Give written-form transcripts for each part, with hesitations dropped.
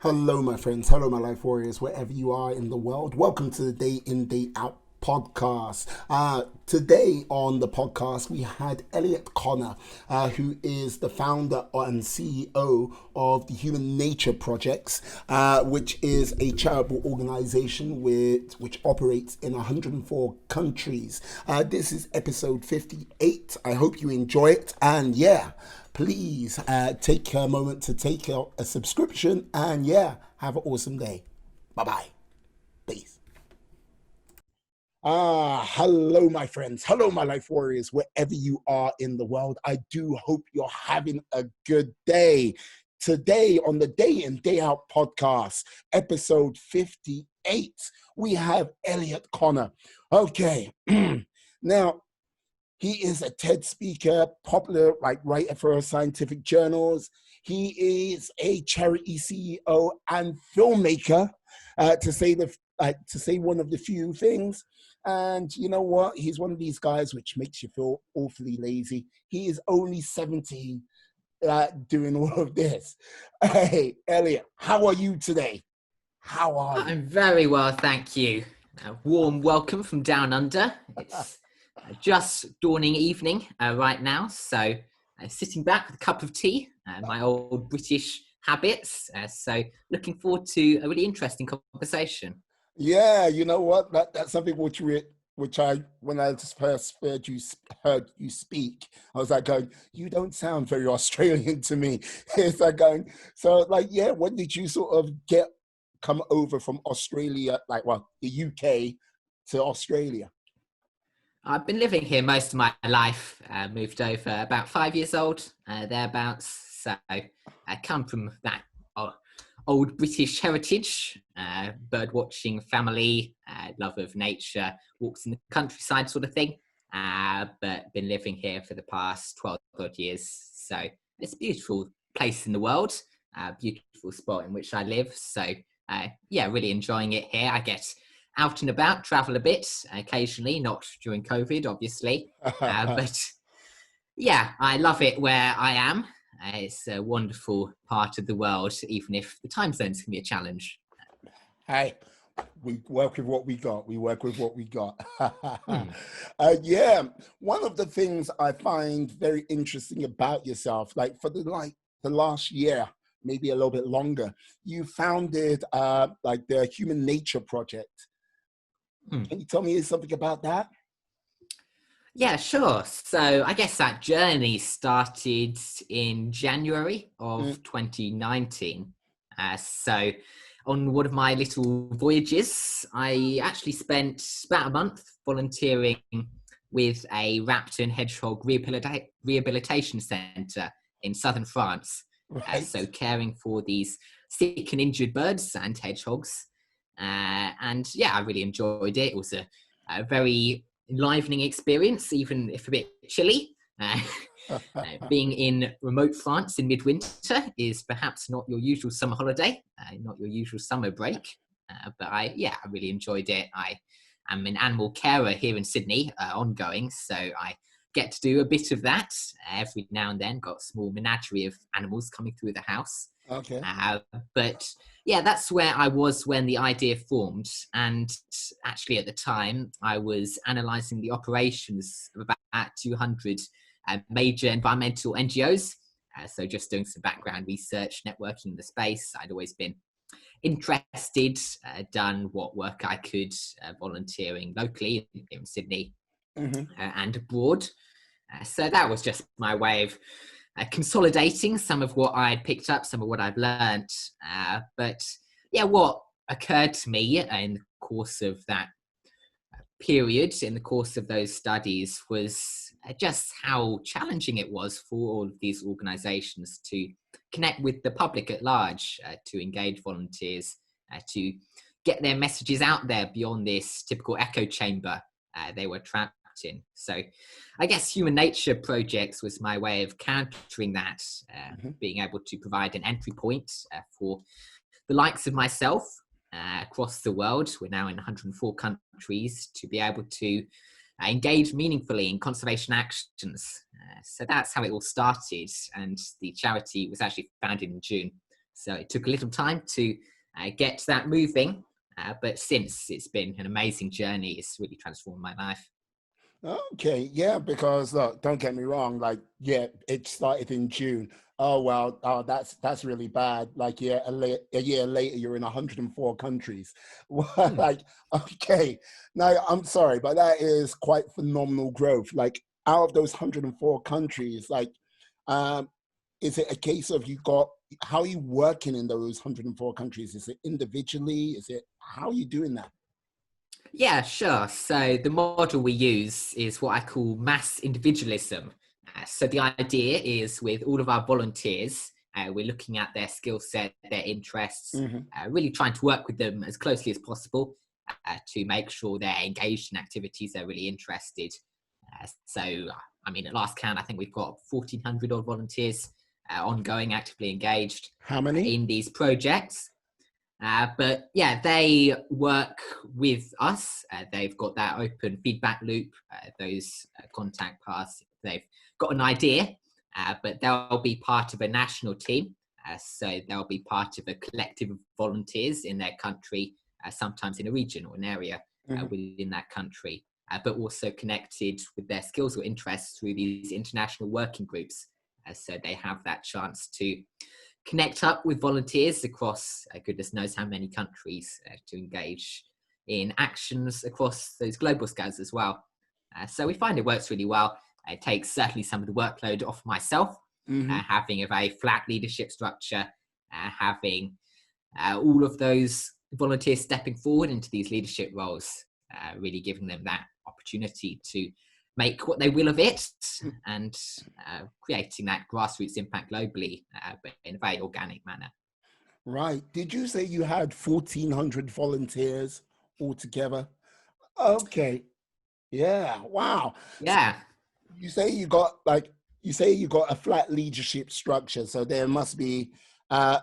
Hello, my friends. Hello, my life warriors, wherever you are in the world. Welcome to the Day In, Day Out podcast. Today on the podcast, we had Elliot Connor, who is the founder and CEO of the Human Nature Projects, which is a charitable organization which operates in 104 countries. This is episode 58. I hope you enjoy it. And yeah, please take a moment to take a subscription and yeah, have an awesome day. Bye bye. Peace. Hello, my friends. Hello, my life warriors, wherever you are in the world. I do hope you're having a good day. Today, on the Day In, Day Out podcast, episode 58, we have Elliot Connor. Okay, now, he is a TED speaker, popular writer for scientific journals. He is a charity CEO and filmmaker, to say one of the few things. And you know what? He's one of these guys which makes you feel awfully lazy. He is only 17, doing all of this. Hey, Elliot, how are you today? How are you? I'm very well, thank you. A warm welcome from down under. It's just dawning evening right now, so sitting back with a cup of tea, my old British habits. So looking forward to a really interesting conversation. Yeah, you know what? That's something which I when I just first heard you speak, I was like going, you don't sound very Australian to me. It's like going, so like, yeah, when did you sort of come over from Australia, the UK to Australia? I've been living here most of my life. Moved over about 5 years old, thereabouts. So I come from that old British heritage, bird watching family, love of nature, walks in the countryside sort of thing. But been living here for the past 12 odd years. So it's a beautiful place in the world, beautiful spot in which I live. So yeah, really enjoying it here. I get out and about, travel a bit occasionally, not during COVID, obviously. But yeah, I love it where I am. It's a wonderful part of the world, even if the time zones can be a challenge. Hey, we work with what we got. We work with what we got. Hmm. Yeah, one of the things I find very interesting about yourself, like for the last year, maybe a little bit longer, you founded like the Human Nature Project. Hmm. Can you tell me something about that? Yeah, sure. So I guess that journey started in January Mm, of 2019. So on one of my little voyages, I actually spent about a month volunteering with a raptor and hedgehog rehabilitation centre in southern France. So right. caring for these sick and injured birds and hedgehogs. And yeah, I really enjoyed it. It was a very enlivening experience, even if a bit chilly. Being in remote France in midwinter is perhaps not your usual summer holiday, not your usual summer break. But I really enjoyed it. I am an animal carer here in Sydney, ongoing, so I get to do a bit of that every now and then. Got a small menagerie of animals coming through the house. Okay. Uh, but yeah, that's where I was when the idea formed. And actually, at the time, I was analysing the operations of about 200 major environmental NGOs. So just doing some background research, networking in the space. I'd always been interested, done what work I could, volunteering locally in Sydney Hmm. and abroad. So that was just my way of consolidating some of what I'd picked up, some of what I've learned. But yeah, what occurred to me in the course of that period, in the course of those studies, was just how challenging it was for all of these organizations to connect with the public at large, to engage volunteers, to get their messages out there beyond this typical echo chamber they were trapped in. So I guess Human Nature Projects was my way of countering that, Hmm. being able to provide an entry point for the likes of myself across the world. We're now in 104 countries to be able to engage meaningfully in conservation actions. So that's how it all started. And the charity was actually founded in June. So it took a little time to get that moving. But since, it's been an amazing journey. It's really transformed my life. Okay, yeah, because look, don't get me wrong, like, yeah, it started in June. Oh well, oh that's really bad. Like, yeah, a year later, you're in 104 countries. Well, Hmm. like, okay, now I'm sorry, but that is quite phenomenal growth. Like, out of those 104 countries, like, um, is it a case of you got how are you working in those 104 countries? Is it individually? Is it how are you doing that? Yeah, sure. So the model we use is what I call mass individualism. So the idea is, with all of our volunteers, we're looking at their skill set, their interests, Hmm. really trying to work with them as closely as possible to make sure they're engaged in activities they're really interested. I mean, at last count, I think we've got 1,400 odd volunteers ongoing, actively engaged How many? in these projects. But yeah, they work with us. They've got that open feedback loop, those contact paths. They've got an idea, but they'll be part of a national team. So they'll be part of a collective of volunteers in their country, sometimes in a region or an area within that country, but also connected with their skills or interests through these international working groups. So they have that chance to connect up with volunteers across goodness knows how many countries to engage in actions across those global scales as well. So we find it works really well. It takes certainly some of the workload off myself, Hmm. having a very flat leadership structure, having all of those volunteers stepping forward into these leadership roles, really giving them that opportunity to make what they will of it, and creating that grassroots impact globally, but in a very organic manner. Right. Did you say you had 1,400 volunteers altogether? Okay. Yeah. Wow. So Yeah. you say you got like you say you got a flat leadership structure, so there must be uh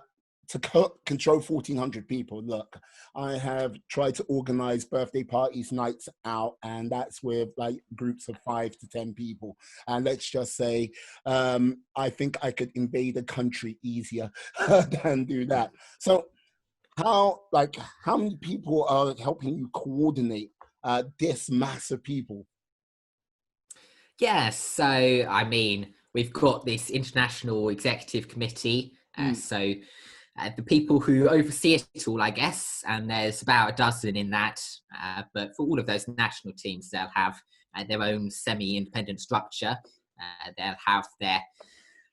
to control 1,400 people. Look, I have tried to organize birthday parties, nights out, and that's with like groups of 5 to 10 people. And let's just say, I think I could invade a country easier than do that. So, how many people are helping you coordinate this mass of people? Yeah, so I mean, we've got this international executive committee. Mm, The people who oversee it all, I guess, and there's about a dozen in that. But for all of those national teams, they'll have their own semi-independent structure. They'll have their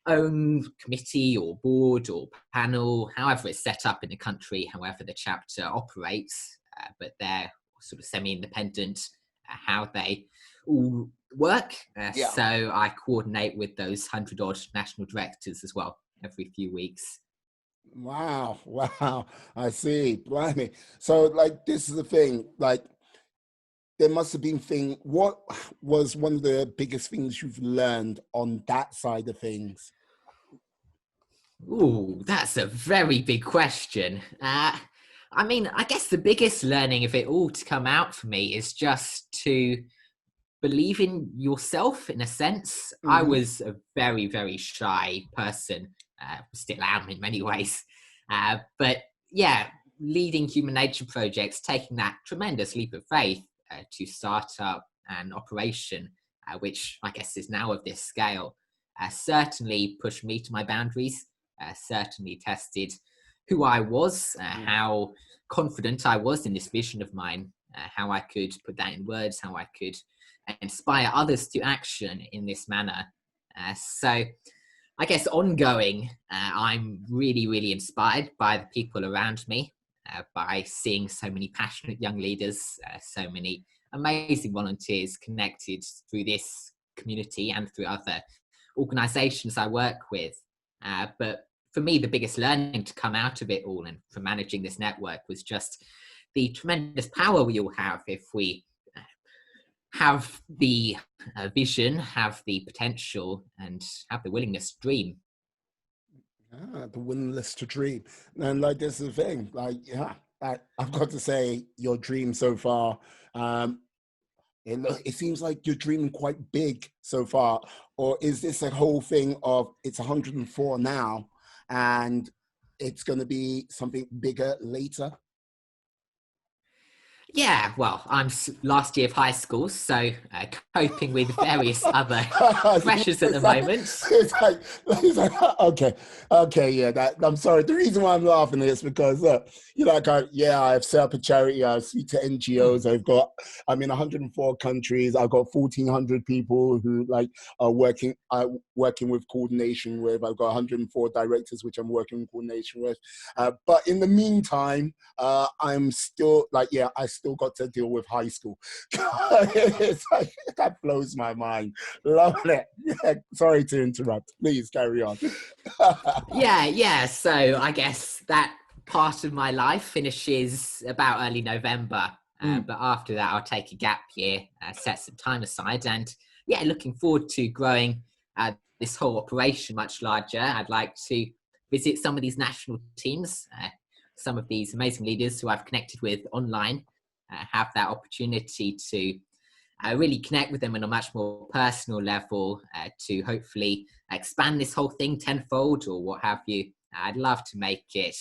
own committee or board or panel, however it's set up in the country, however the chapter operates. But they're sort of semi-independent, how they all work. yeah. So I coordinate with those 100 odd national directors as well every few weeks. Wow, wow. I see. Blimey. So, like, this is the thing. Like, there must have been what was one of the biggest things you've learned on that side of things? Ooh, that's a very big question. I mean, I guess the biggest learning of it all to come out for me is just to believe in yourself in a sense. I Hmm. was a very, very shy person, still am in many ways. But yeah, leading human nature projects, taking that tremendous leap of faith to start up an operation, which I guess is now of this scale, certainly pushed me to my boundaries, certainly tested who I was, Yeah. how confident I was in this vision of mine, how I could put that in words, how I could inspire others to action in this manner. So I guess ongoing, I'm really, really inspired by the people around me, by seeing so many passionate young leaders, so many amazing volunteers connected through this community and through other organizations I work with. But for me, the biggest learning to come out of it all and from managing this network was just the tremendous power we all have if we have the vision, have the potential, and have the willingness to dream. The willingness to dream. And like this is the thing. Like, yeah, I've got to say, your dream so far. Um, it seems like you're dreaming quite big so far, or is this a whole thing of it's 104 now, and it's going to be something bigger later? Yeah, well, I'm last year of high school, so coping with various other pressures at the moment. Okay, okay, yeah. I'm sorry. The reason why I'm laughing is because I've set up a charity. I speak to NGOs. I'm in 104 countries. I've got 1,400 people who are working with coordination with. I've got 104 directors which I'm working in coordination with. But in the meantime, I'm still I still got to deal with high school. That blows my mind. Love it. Yeah, sorry to interrupt. Please carry on. Yeah. So I guess that part of my life finishes about early November. But after that, I'll take a gap year, set some time aside, and looking forward to growing this whole operation much larger. I'd like to visit some of these national teams, some of these amazing leaders who I've connected with online, have that opportunity to really connect with them on a much more personal level, to hopefully expand this whole thing tenfold or what have you. I'd love to make it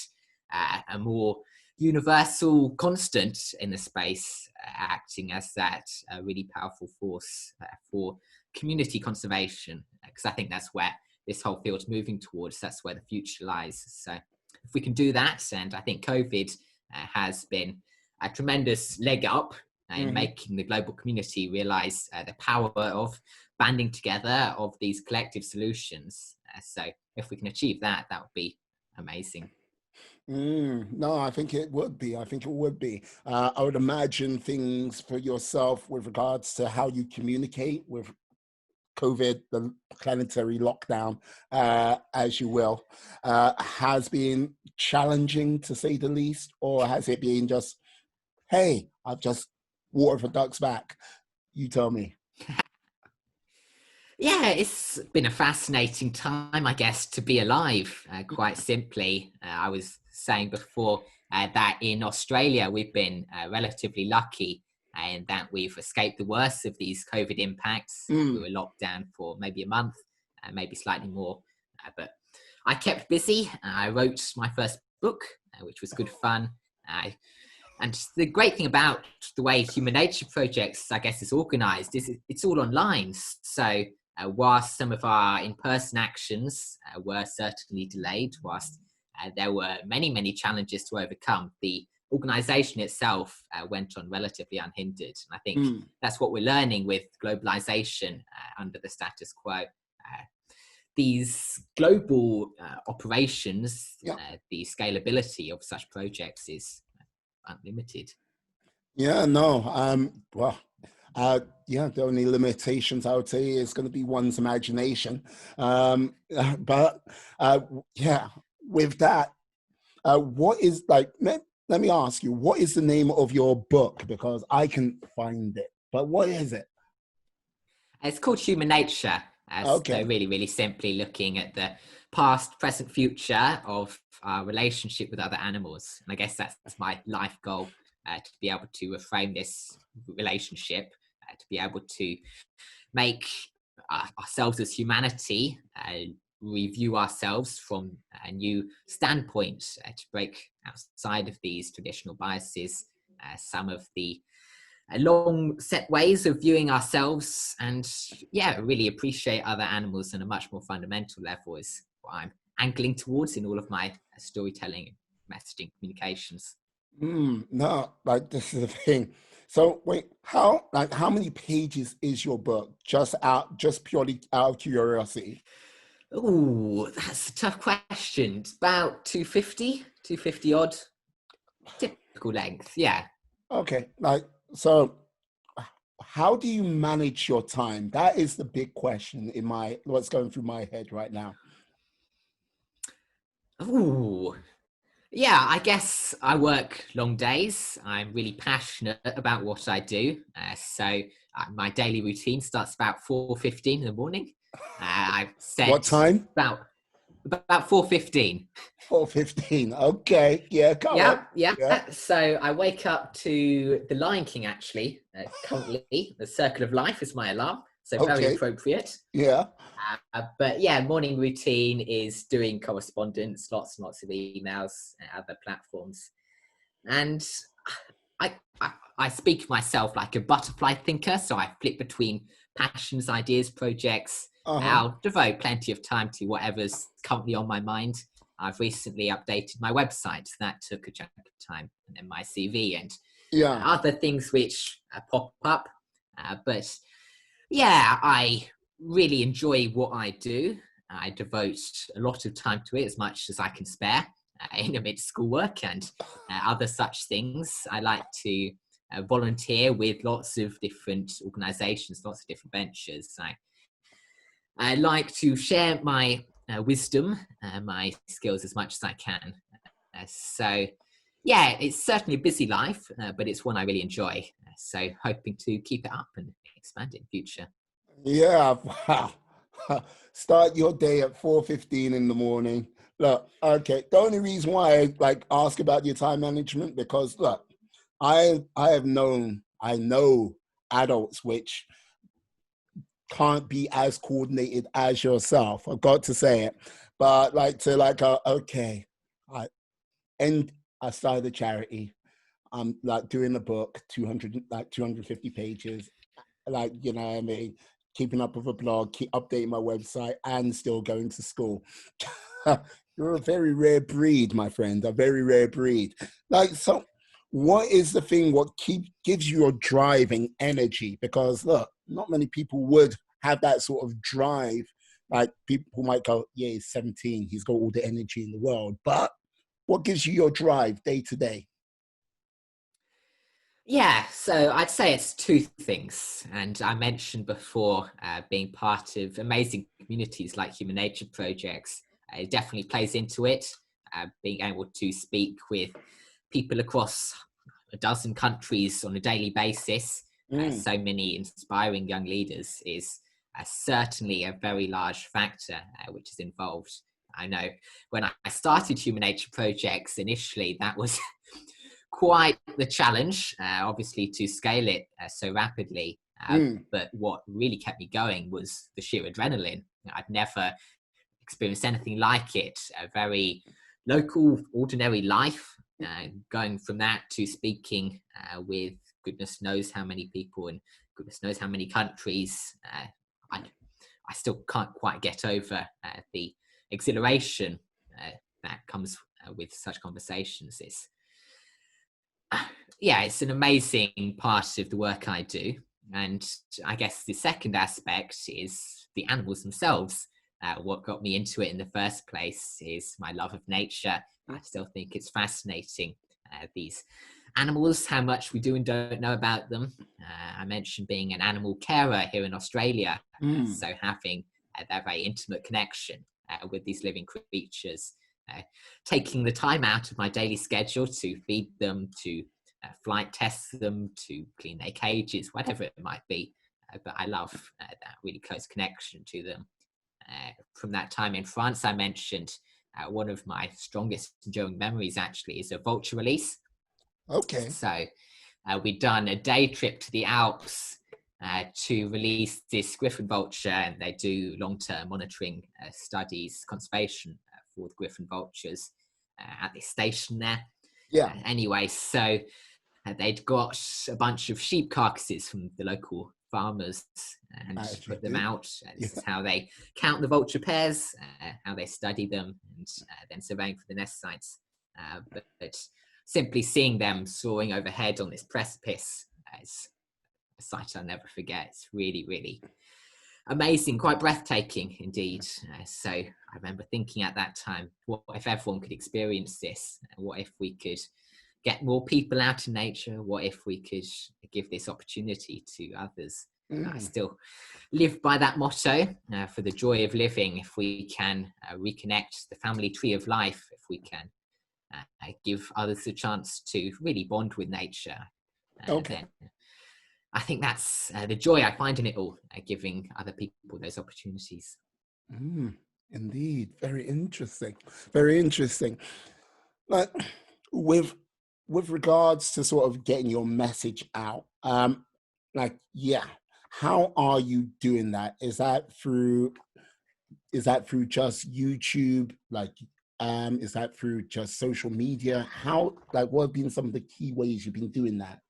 a more universal constant in the space, acting as that really powerful force for community conservation, because I think that's where this whole field's moving towards. That's where the future lies. So if we can do that, and I think COVID has been a tremendous leg up in making the global community realize the power of banding together of these collective solutions. So if we can achieve that, that would be amazing. No, I think it would be. I think it would be. I would imagine things for yourself with regards to how you communicate with COVID, the planetary lockdown, as you will, has been challenging to say the least, or has it been just, hey, I've just watered for ducks back? You tell me. Yeah, it's been a fascinating time, I guess, to be alive, quite simply. I was saying before that in Australia, we've been relatively lucky in that we've escaped the worst of these COVID impacts. We were locked down for maybe a month, maybe slightly more. But I kept busy. I wrote my first book, which was good fun. And the great thing about the way Human Nature Projects, I guess, is organized is it's all online. So whilst some of our in-person actions were certainly delayed, whilst there were many, many challenges to overcome, the organization itself went on relatively unhindered. And I think that's what we're learning with globalization under the status quo. These global operations, the scalability of such projects is unlimited. Yeah, no. The only limitations I would say is going to be one's imagination. With that, what is let me ask you, what is the name of your book? Because I can find it, but what is it? It's called Human Nature. Okay. So really, really simply looking at the past, present, future of our relationship with other animals. And I guess that's my life goal, to be able to reframe this relationship, to be able to make ourselves as humanity review ourselves from a new standpoint, to break outside of these traditional biases, some of the long set ways of viewing ourselves, and really appreciate other animals on a much more fundamental level is what I'm angling towards in all of my storytelling, messaging, communications. No, this is the thing. So wait, how many pages is your book? Just purely out of curiosity. Oh, that's a tough question. It's about 250 odd, typical length. Yeah. Okay, so how do you manage your time? That is the big question in what's going through my head right now. Ooh. Yeah, I guess I work long days. I'm really passionate about what I do. My daily routine starts about 4:15 in the morning. I've set What time? about 4:15. 4:15. Okay, yeah, come on. Yeah. So I wake up to The Lion King, actually. Currently, The Circle of Life is my alarm. So very Okay. appropriate. Yeah. But yeah, morning routine is doing correspondence, lots and lots of emails and other platforms. And I speak of myself like a butterfly thinker. So I flip between passions, ideas, projects. Uh-huh. I'll devote plenty of time to whatever's currently on my mind. I've recently updated my website. That took a chunk of time, and then my CV and Yeah. other things which pop up. But yeah, I really enjoy what I do. I devote a lot of time to it, as much as I can spare, in amidst schoolwork and other such things. I like to volunteer with lots of different organizations, lots of different ventures. I like to share my wisdom, my skills as much as I can. So, yeah, it's certainly a busy life, but it's one I really enjoy. So, hoping to keep it up and expand in future. Yeah. Wow. Start your day at 4:15 in the morning. Look, okay. The only reason why I like ask about your time management, because look, I know adults which can't be as coordinated as yourself. I've got to say it. But like to like okay. I and I started a charity. I'm like doing a book, 250 pages, like, you know what I mean, keeping up with a blog, keep updating my website, and still going to school. You're a very rare breed, my friend, a very rare breed. Like, so what is the thing, what gives you your drive and energy? Because look, not many people would have that sort of drive. Like, people might go, yeah, he's 17, he's got all the energy in the world, but what gives you your drive day to day? Yeah, so I'd say it's two things. And I mentioned before being part of amazing communities like Human Nature Projects. It definitely plays into it. Being able to speak with people across a dozen countries on a daily basis, Mm, so many inspiring young leaders, is certainly a very large factor which is involved. I know when I started Human Nature Projects initially, that was quite the challenge, obviously, to scale it so rapidly. mm, But what really kept me going was the sheer adrenaline. I'd never experienced anything like it. A very local, ordinary life, going from that to speaking with goodness knows how many people and goodness knows how many countries. I still can't quite get over the exhilaration that comes with such conversations. Yeah, it's an amazing part of the work I do. And I guess the second aspect is the animals themselves. What got me into it in the first place is my love of nature. I still think it's fascinating. These animals, how much we do and don't know about them. I mentioned being an animal carer here in Australia. mm. So having that very intimate connection with these living creatures, taking the time out of my daily schedule to feed them, to flight test them, to clean their cages, whatever it might be. But I love that really close connection to them. From that time in France, I mentioned one of my strongest enduring memories actually is a vulture release. Okay. So we'd done a day trip to the Alps to release this griffon vulture, and they do long-term monitoring studies, conservation for the griffon vultures at this station there. Yeah. Anyway, so they'd got a bunch of sheep carcasses from the local farmers and As you put them do. out. Yeah. This is how they count the vulture pairs, how they study them, and then surveying for the nest sites. But simply seeing them soaring overhead on this precipice is a sight I'll never forget. It's really, really amazing, quite breathtaking indeed. So I remember thinking at that time, what if everyone could experience this? What if we could get more people out in nature? What if we could give this opportunity to others? I Mm. still live by that motto, for the joy of living. If we can reconnect the family tree of life, if we can give others a chance to really bond with nature, Okay. then I think that's the joy I find in it all, giving other people those opportunities. Mm. Indeed. Very interesting. Very interesting. Like, with regards to sort of getting your message out, like, yeah, How are you doing that? Is that through just YouTube? Like, is that through just social media? How, like, what have been some of the key ways you've been doing that?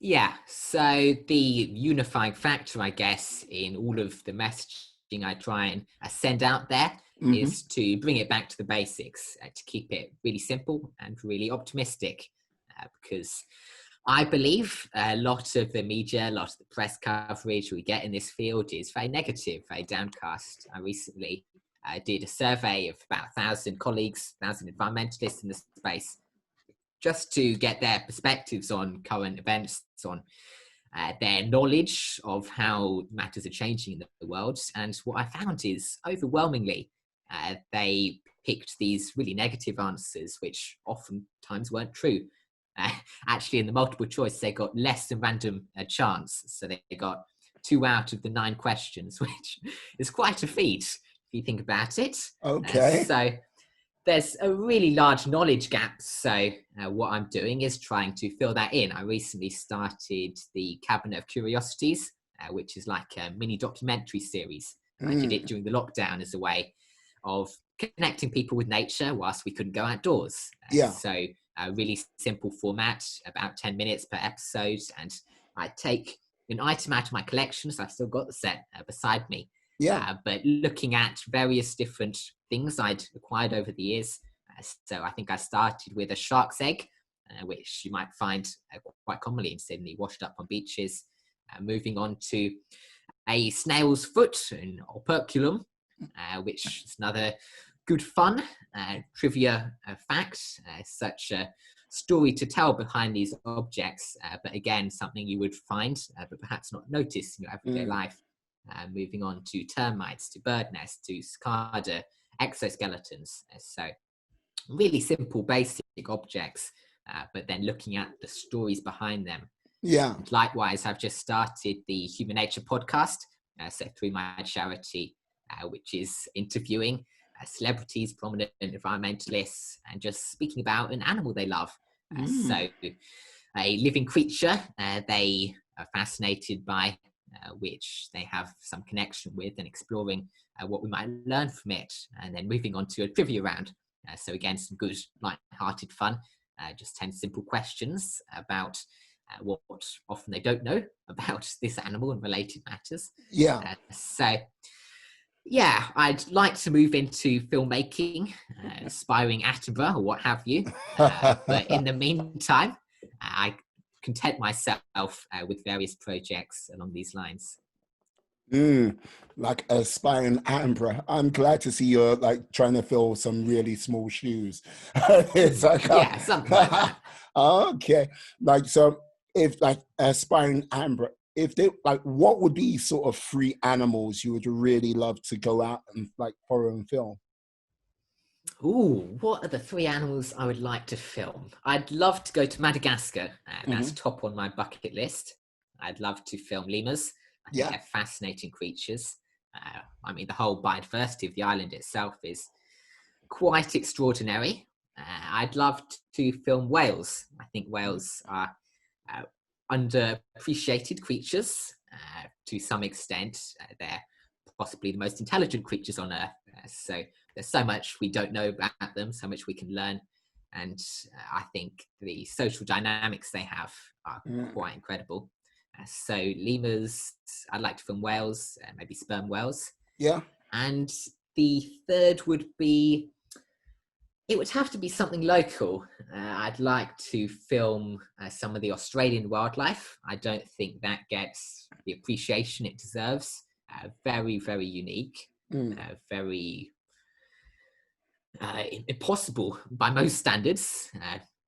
Yeah, so the unifying factor, I guess, in all of the messaging I try and send out there Hmm. is to bring it back to the basics, to keep it really simple and really optimistic. Because I believe a lot of the media, a lot of the press coverage we get in this field is very negative, very downcast. I recently did a survey of about 1,000 colleagues, 1,000 environmentalists in the space, just to get their perspectives on current events, on their knowledge of how matters are changing in the world. And what I found is overwhelmingly, they picked these really negative answers, which oftentimes weren't true. Uh, Actually, in the multiple choice, they got less than random chance. So they got 2 out of the 9 questions, which is quite a feat if you think about it. Okay. So there's a really large knowledge gap. So what I'm doing is trying to fill that in. I recently started the Cabinet of Curiosities, which is like a mini documentary series. I did it Mm. during the lockdown as a way of connecting people with nature whilst we couldn't go outdoors. Yeah. So a really simple format, about 10 minutes per episode. And I take an item out of my collection, so I've still got the set beside me, Yeah. but looking at various different things I'd acquired over the years. So I think I started with a shark's egg, which you might find quite commonly in Sydney, washed up on beaches. Moving on to a snail's foot, an operculum, which is another good fun trivia fact, such a story to tell behind these objects, but again, something you would find, but perhaps not notice in your everyday Mm. life. Moving on to termites, to bird nests, to cicada, exoskeletons. So really simple, basic objects, but then looking at the stories behind them. Yeah. And likewise, I've just started the Human Nature podcast, so through my charity, which is interviewing celebrities, prominent environmentalists, and just speaking about an animal they love. Mm. So a living creature they are fascinated by, which they have some connection with, and exploring what we might learn from it, and then moving on to a trivia round. So again, some good light-hearted fun, just 10 simple questions about what often they don't know about this animal and related matters. Yeah. So yeah, I'd like to move into filmmaking, aspiring Attenborough or what have you. But in the meantime, I content myself with various projects along these lines. Mm, like aspiring Amber. I'm glad to see you're like trying to fill some really small shoes. It's like, Yeah, something like that. okay. Like, so if like aspiring Amber, if they like, what would be sort of 3 animals you would really love to go out and like follow and film? Ooh, what are the 3 animals I would like to film? I'd love to go to Madagascar. That's Hmm. top on my bucket list. I'd love to film lemurs. I think Yeah. they're fascinating creatures. I mean, the whole biodiversity of the island itself is quite extraordinary. I'd love to film whales. I think whales are uh, underappreciated creatures to some extent. They're possibly the most intelligent creatures on Earth. So there's so much we don't know about them, so much we can learn. And I think the social dynamics they have are Mm. quite incredible. So lemurs, I'd like to film whales, maybe sperm whales. Yeah. And the third would be, it would have to be something local. I'd like to film some of the Australian wildlife. I don't think that gets the appreciation it deserves. Very, very unique, Mm. very impossible by most standards.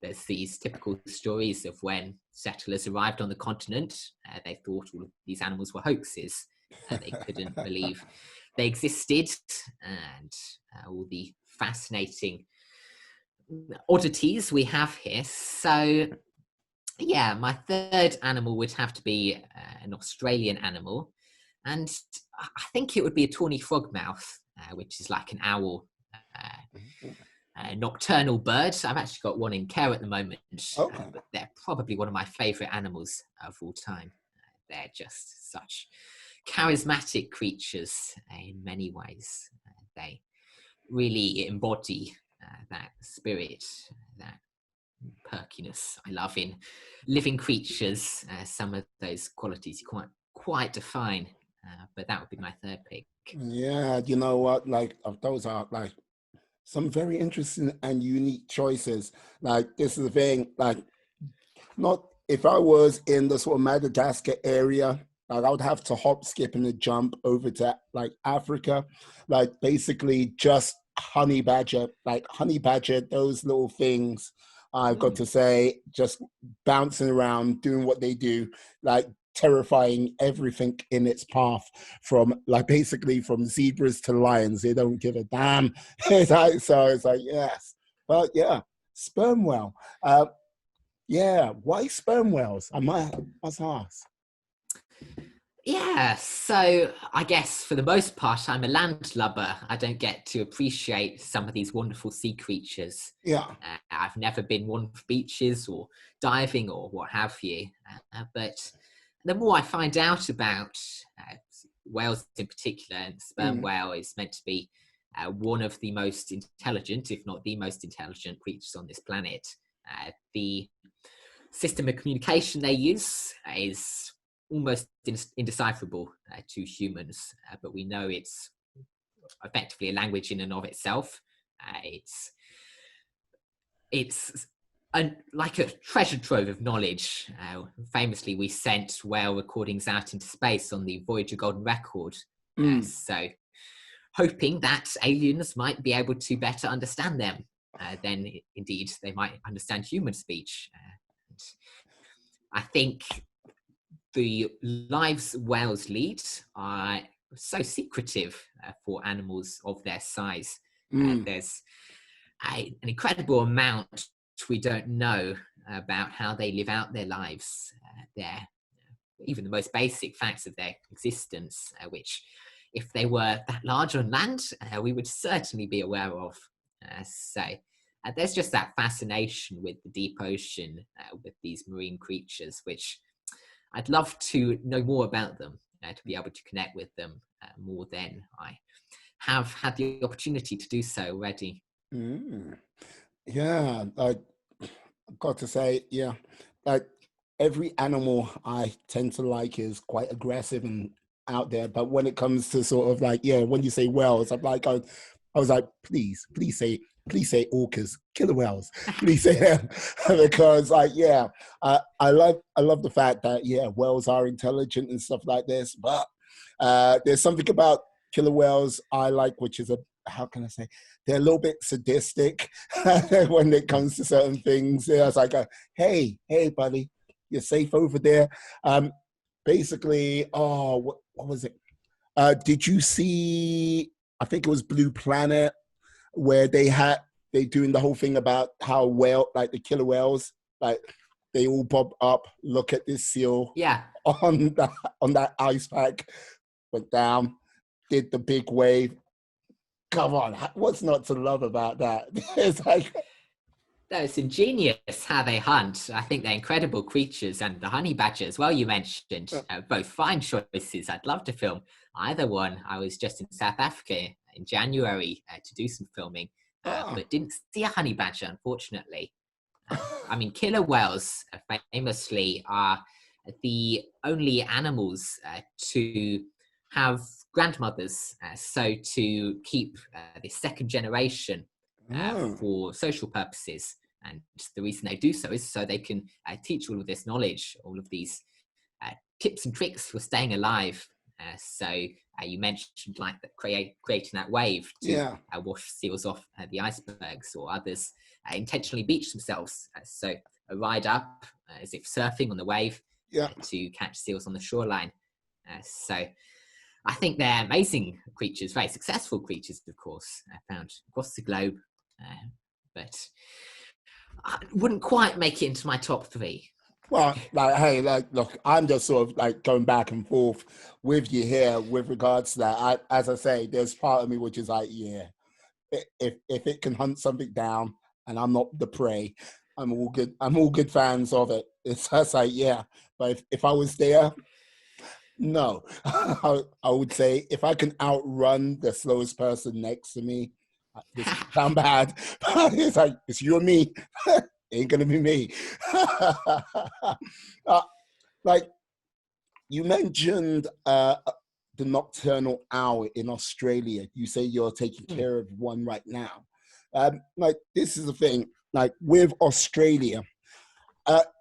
There's these typical stories of when settlers arrived on the continent, they thought all of these animals were hoaxes. They couldn't believe they existed, and all the fascinating oddities we have here. So yeah, my third animal would have to be an Australian animal, and I think it would be a tawny frogmouth, which is like an owl, a nocturnal bird. I've actually got one in care at the moment, Okay. but they're probably one of my favourite animals of all time. they're just such charismatic creatures in many ways. They really embody that spirit, that perkiness I love in living creatures. Some of those qualities you can't quite define, but that would be my third pick. Yeah, you know what? Like, those are like some very interesting and unique choices. Like, this is the thing. Like, not if I was in the sort of Madagascar area, like I would have to hop, skip, and a jump over to like Africa, like basically just honey badger, those little things. I've got to say, just bouncing around, doing what they do, like terrifying everything in its path, from like basically from zebras to lions. They don't give a damn. So it's like, yes, but yeah, sperm whale. Yeah, why sperm whales? I must ask. Yeah, so I guess for the most part, I'm a landlubber. I don't get to appreciate some of these wonderful sea creatures. Yeah. I've never been one for beaches or diving or what have you. But the more I find out about whales in particular, and sperm whale is meant to be one of the most intelligent, if not the most intelligent creatures on this planet. The system of communication they use is almost indecipherable to humans, but we know it's effectively a language in and of itself. It's like a treasure trove of knowledge. Famously, we sent whale recordings out into space on the Voyager Golden Record. So hoping that aliens might be able to better understand them than indeed they might understand human speech. I think the lives whales lead are so secretive for animals of their size. There's an incredible amount we don't know about how they live out their lives, even the most basic facts of their existence, which if they were that large on land, we would certainly be aware of. So there's just that fascination with the deep ocean, with these marine creatures, which I'd love to know more about them, to be able to connect with them more than I have had the opportunity to do so already. Yeah, like I've got to say, yeah, like every animal I tend to like is quite aggressive and out there. But when it comes to sort of like, yeah, when you say whales, I'm like, I was like, please say orcas, killer whales, please say them. Because like, yeah, I love the fact that, yeah, whales are intelligent and stuff like this, but there's something about killer whales I like, which is how can I say, they're a little bit sadistic when it comes to certain things. Yeah, it's like, hey, buddy, you're safe over there. Basically, what was it? Did you see, I think it was Blue Planet, where they doing the whole thing about how like the killer whales, like they all bob up, look at this seal on that ice pack, went down, did the big wave. Come on, what's not to love about that? It's like, no, it's ingenious how they hunt. I think they're incredible creatures, and the honey badger as well, you mentioned, both fine choices. I'd love to film either one. I was just in South Africa in January to do some filming, but didn't see a honey badger, unfortunately. I mean, killer whales famously are the only animals to have grandmothers, so to keep the second generation for social purposes. And the reason they do so is so they can teach all of this knowledge, all of these tips and tricks for staying alive. So you mentioned like creating that wave to wash seals off the icebergs, or others intentionally beach themselves. So ride up as if surfing on the wave to catch seals on the shoreline. So I think they're amazing creatures, very successful creatures, of course, found across the globe. But I wouldn't quite make it into my top three. Well, like, hey, like, look, I'm just sort of like going back and forth with you here with regards to that. As I say, there's part of me which is like, yeah, if it can hunt something down and I'm not the prey, I'm all good fans of it. It's just like, yeah, but if I was there, No, I would say if I can outrun the slowest person next to me, this sound bad, but it's like it's you and me. Ain't gonna be me. uh, like you mentioned the nocturnal owl in Australia. You say you're taking care of one right now. Like this is the thing. Like with Australia,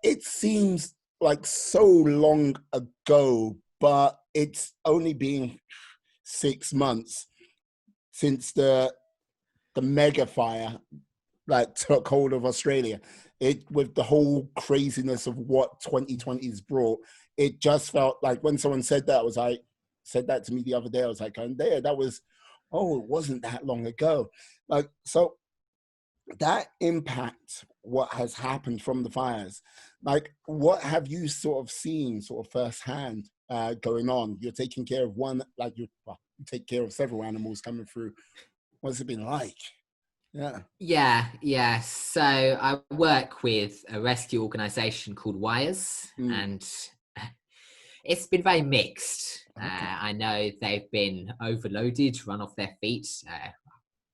it seems like so long ago, but it's only been 6 months since the mega fire like took hold of Australia. It with the whole craziness of what 2020 has brought, it just felt like when someone said that, I was like, said that to me the other day. I was like, and there, that was, oh, it wasn't that long ago. Like, so that impact what has happened from the fires, like what have you sort of seen sort of firsthand going on? You're taking care of one, like you take care of several animals coming through. What's it been like? Yeah. Yeah. So I work with a rescue organization called Wires, and it's been very mixed. Okay. I know they've been overloaded, run off their feet,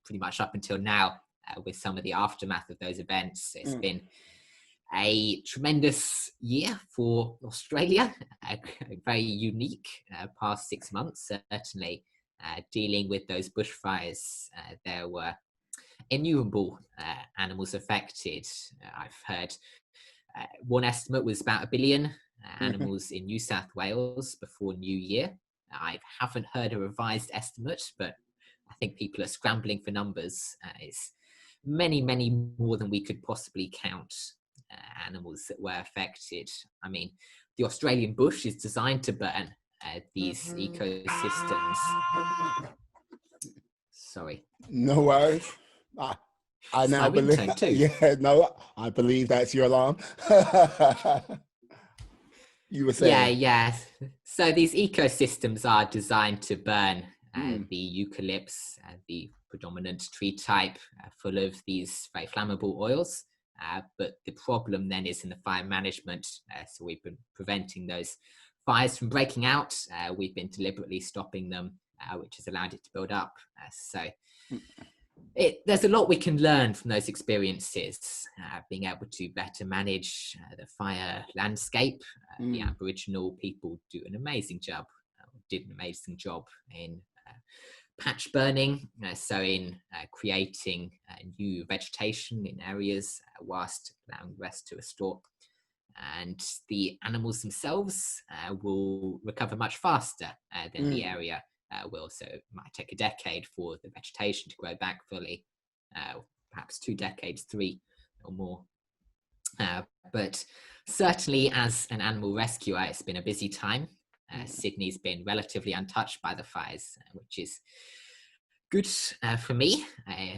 pretty much up until now. With some of the aftermath of those events, it's been a tremendous year for Australia, a very unique past 6 months, certainly. Dealing with those bushfires, there were innumerable animals affected. I've heard one estimate was about 1 billion animals in New South Wales before New Year. I haven't heard a revised estimate, but I think people are scrambling for numbers. It's many, many more than we could possibly count animals that were affected. I mean, the Australian bush is designed to burn these ecosystems. Sorry. No worries. I It's now my believe. ringtone too. Yeah, no, I believe that's your alarm. You were saying. Yeah. So these ecosystems are designed to burn the eucalypts, the predominant tree type, full of these very flammable oils. But the problem then is in the fire management. So we've been preventing those fires from breaking out. We've been deliberately stopping them, which has allowed it to build up. There's a lot we can learn from those experiences, being able to better manage the fire landscape. The Aboriginal people did an amazing job in patch burning, so in creating new vegetation in areas whilst allowing the rest to restore. And the animals themselves will recover much faster than the area will. So it might take a decade for the vegetation to grow back fully, perhaps 2 decades, 3 or more. But certainly as an animal rescuer, it's been a busy time. Sydney's been relatively untouched by the fires, which is good for me.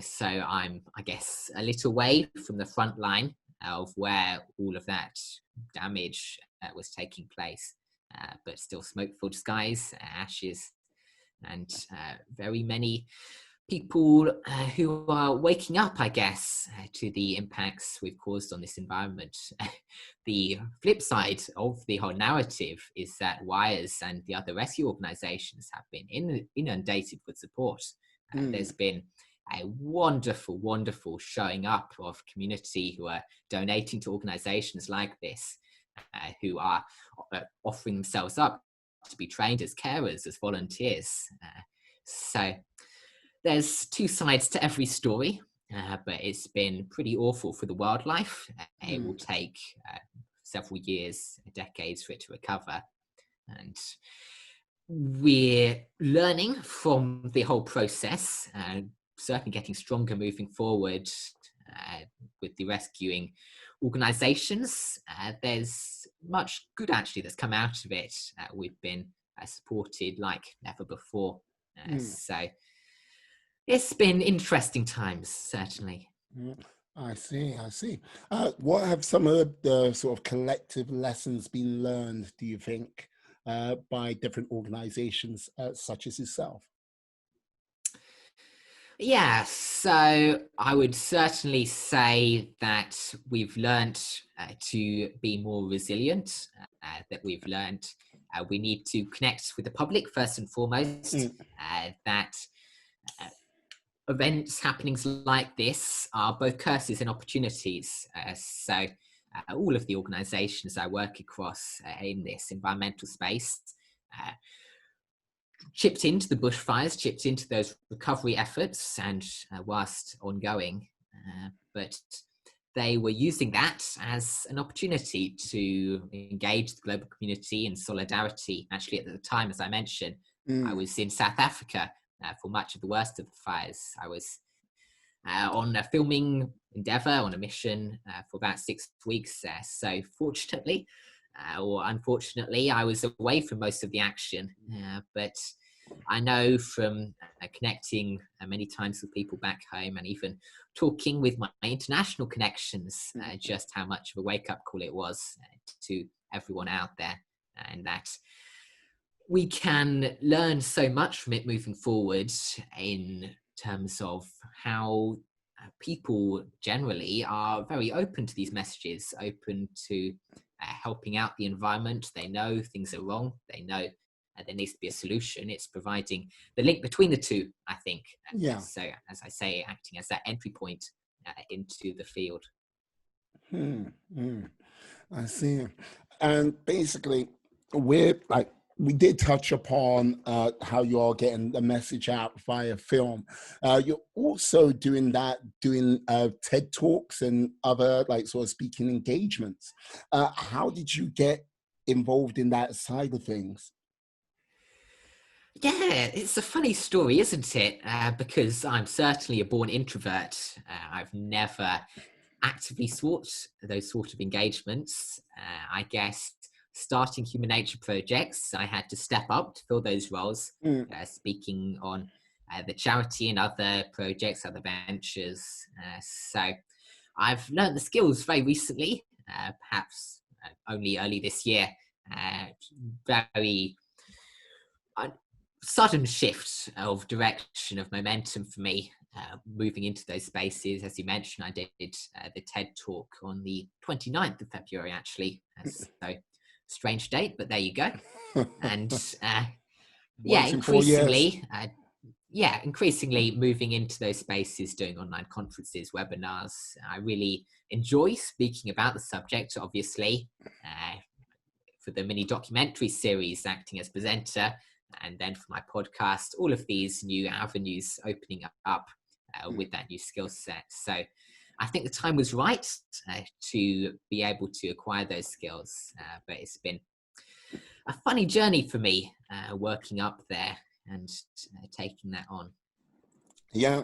So I'm, I guess, a little way from the front line of where all of that damage was taking place, but still smoke-filled skies, ashes, and very many people who are waking up, I guess, to the impacts we've caused on this environment. The flip side of the whole narrative is that Wires and the other rescue organizations have been inundated with support. There's been a wonderful showing up of community who are donating to organizations like this, who are offering themselves up to be trained as carers, as volunteers. So there's 2 sides to every story, but it's been pretty awful for the wildlife. It will take several years, decades for it to recover. And we're learning from the whole process, certainly getting stronger moving forward with the rescuing organizations. There's much good actually that's come out of it. We've been supported like never before. So it's been interesting times, certainly. I see. What have some of the sort of collective lessons been learned, do you think, by different organizations such as yourself? Yeah, so I would certainly say that we've learned to be more resilient, that we've learned we need to connect with the public first and foremost. That events, happenings like this are both curses and opportunities. So all of the organisations I work across in this environmental space chipped into the bushfires, chipped into those recovery efforts, and whilst ongoing, but they were using that as an opportunity to engage the global community in solidarity. Actually, at the time, as I mentioned, I was in South Africa for much of the worst of the fires. I was on a filming endeavour, on a mission for about 6 weeks. So fortunately, or unfortunately, I was away from most of the action. But I know from connecting many times with people back home, and even talking with my international connections, just how much of a wake-up call it was to everyone out there, and that we can learn so much from it moving forward in terms of how people generally are very open to these messages, open to helping out the environment. They know things are wrong. They know there needs to be a solution. It's providing the link between the two, I think. Yeah. So, as I say, acting as that entry point into the field. I see. And basically, we did touch upon how you are getting the message out via film. You're also doing TED Talks and other sort of speaking engagements. How did you get involved in that side of things? Yeah, it's a funny story, isn't it? Because I'm certainly a born introvert. I've never actively sought those sort of engagements. I guess starting human nature projects, I had to step up to fill those roles, speaking on the charity and other projects, other ventures. So I've learned the skills very recently, perhaps only early this year. Very sudden shift of direction, of momentum for me, moving into those spaces. As you mentioned, I did the TED Talk on the 29th of February, actually. So strange date, but there you go. And increasingly moving into those spaces, doing online conferences, webinars. I really enjoy speaking about the subject, obviously, for the mini documentary series, acting as presenter, and then for my podcast, all of these new avenues opening up with that new skill set. So I think the time was right to be able to acquire those skills, but it's been a funny journey for me working up there and taking that on. Yeah,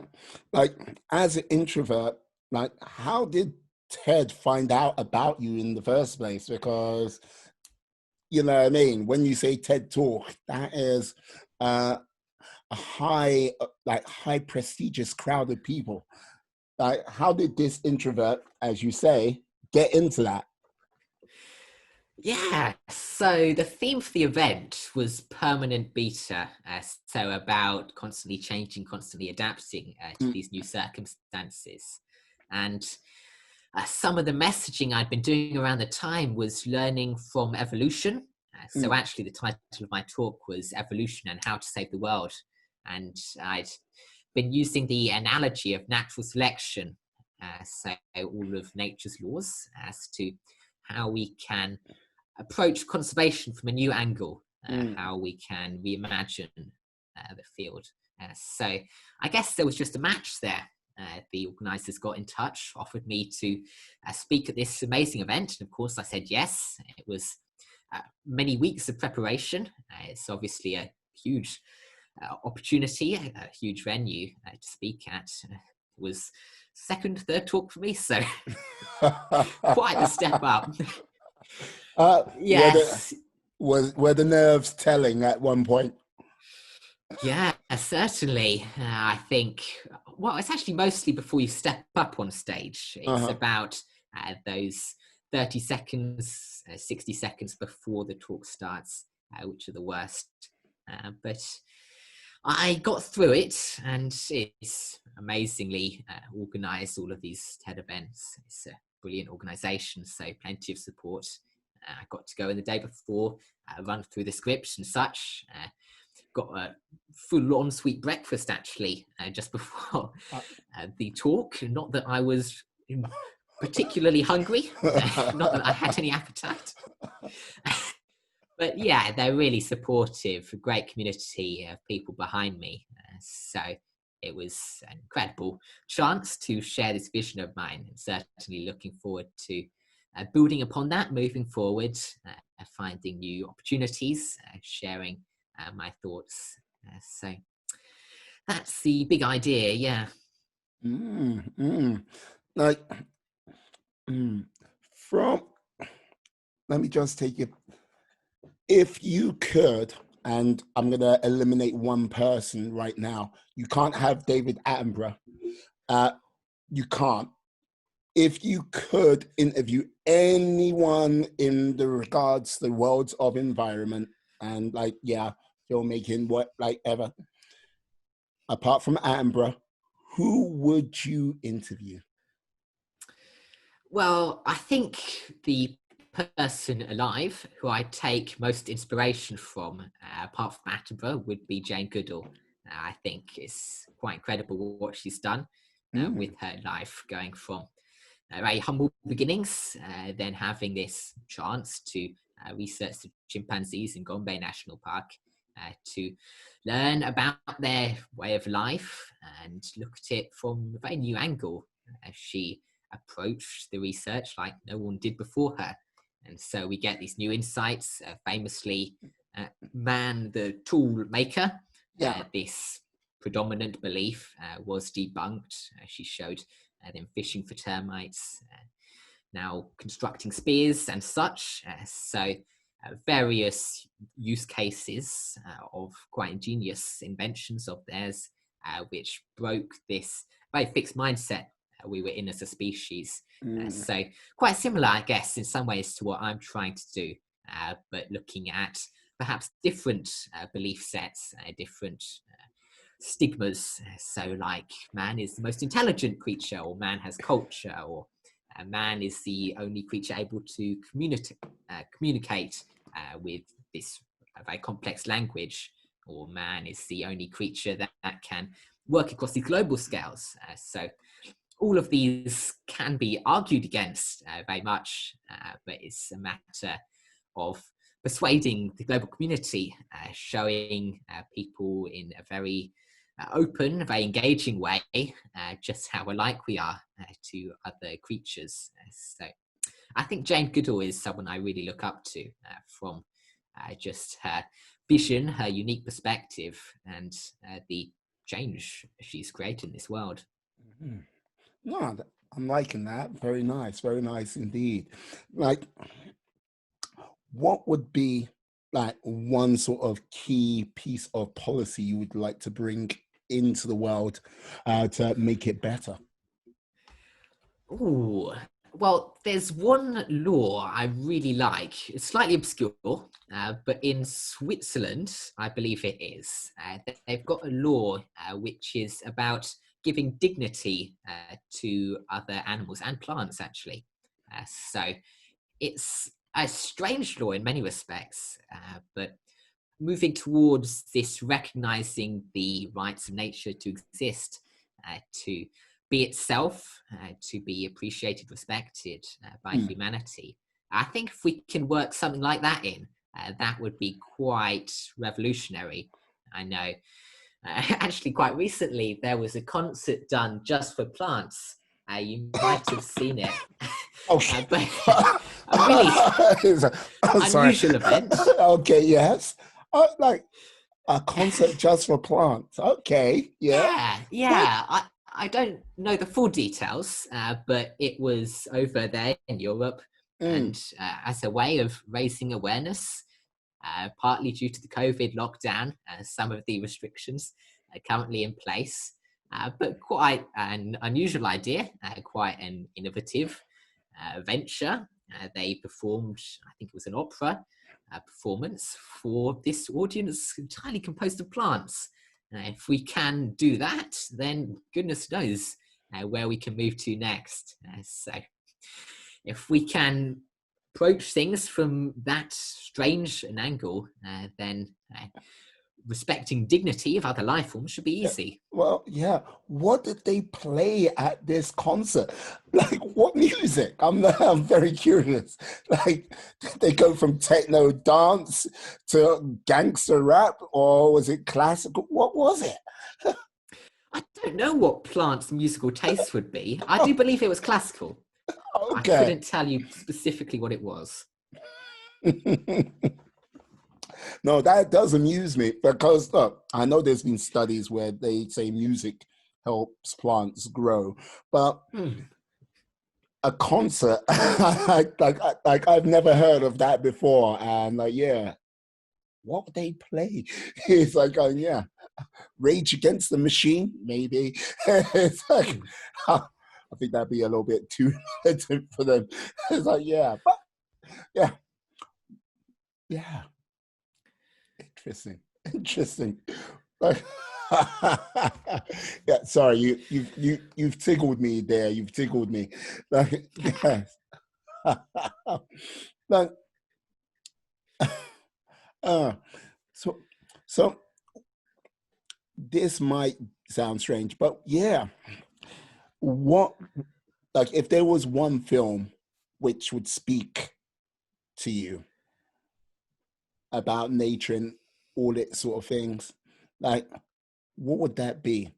as an introvert, how did Ted find out about you in the first place? Because you know what I mean? When you say TED Talk, that is a high prestigious crowd of people. How did this introvert, as you say, get into that? Yeah, so the theme for the event was permanent beta, so about constantly changing, constantly adapting to these new circumstances. And some of the messaging I'd been doing around the time was learning from evolution. So actually the title of my talk was Evolution and How to Save the World. And I'd been using the analogy of natural selection, so all of nature's laws, as to how we can approach conservation from a new angle, how we can reimagine the field. So I guess there was just a match there. The organisers got in touch, offered me to speak at this amazing event. And of course I said yes. It was many weeks of preparation. It's obviously a huge opportunity, a huge venue to speak at. It was third talk for me, so quite the step up. Yes. Were the nerves telling at one point? Yeah, certainly. I think, well, it's actually mostly before you step up on stage. It's about those 30 seconds, 60 seconds before the talk starts, which are the worst. But I got through it, and it's amazingly organised, all of these TED events. It's a brilliant organisation, so plenty of support. I got to go in the day before, run through the scripts and such. Got a full-on sweet breakfast actually just before the talk. Not that I was particularly hungry, not that I had any appetite. But yeah, they're really supportive, a great community of people behind me. So it was an incredible chance to share this vision of mine, and certainly looking forward to building upon that, moving forward, finding new opportunities, sharing my thoughts. So that's the big idea, yeah. Like, from, let me just take it. If you could, and I'm going to eliminate one person right now, you can't have David Attenborough. You can't. If you could interview anyone in the regards the worlds of environment and like, yeah, filmmaking, what, like ever, apart from Attenborough, who would you interview? Well, I think the person alive who I take most inspiration from, apart from Attenborough, would be Jane Goodall. I think it's quite incredible what she's done with her life, going from very humble beginnings, then having this chance to research the chimpanzees in Gombe National Park, to learn about their way of life and look at it from a very new angle. She approached the research like no one did before her. And so we get these new insights, famously, man, the tool maker. This predominant belief was debunked. She showed them fishing for termites, now constructing spears and such. So various use cases of quite ingenious inventions of theirs, which broke this very fixed mindset we were in as a species. So quite similar, I guess, in some ways to what I'm trying to do, but looking at perhaps different belief sets, different stigmas. So like man is the most intelligent creature, or man has culture, or man is the only creature able to communicate with this very complex language, or man is the only creature that can work across these global scales. So all of these can be argued against very much, but it's a matter of persuading the global community, showing people in a very open, very engaging way just how alike we are to other creatures. So I think Jane Goodall is someone I really look up to from just her vision, her unique perspective, and the change she's created in this world. No, I'm liking that. Very nice indeed. Like, what would be like one sort of key piece of policy you would like to bring into the world to make it better? Ooh, well, there's one law I really like. It's slightly obscure, but in Switzerland, I believe it is. They've got a law which is about giving dignity to other animals and plants, actually. So it's a strange law in many respects, but moving towards this recognizing the rights of nature to exist, to be itself, to be appreciated, respected by humanity. I think if we can work something like that in, that would be quite revolutionary. I know actually quite recently there was a concert done just for plants. You might have seen it. But a really unusual event. Okay, yes. Like a concert just for plants. Okay, yeah. I don't know the full details, but it was over there in Europe, and as a way of raising awareness, partly due to the COVID lockdown, some of the restrictions are currently in place, but quite an unusual idea, quite an innovative venture. They performed, I think it was an opera performance for this audience entirely composed of plants. If we can do that, then goodness knows where we can move to next. So if we can approach things from that strange an angle, then respecting dignity of other life forms should be easy. Well, yeah. What did they play at this concert? Like, what music? I'm very curious. Like, did they go from techno dance to gangster rap, or was it classical? What was it? I don't know what Plant's musical taste would be. I do believe it was classical. I Okay. couldn't tell you specifically what it was. No, that does amuse me because look, I know there's been studies where they say music helps plants grow, but a concert, like I've never heard of that before, and like, yeah, what would they play? It's like, yeah, Rage Against the Machine, maybe. It's like, I think that'd be a little bit too militant for them. It's like, yeah, but yeah, yeah. Interesting. Like, yeah, sorry, you've tickled me there. You've tickled me. Like, yes. Like, so so this might sound strange, but yeah, what, like, if there was one film which would speak to you about nature and all its sort of things, like, what would that be?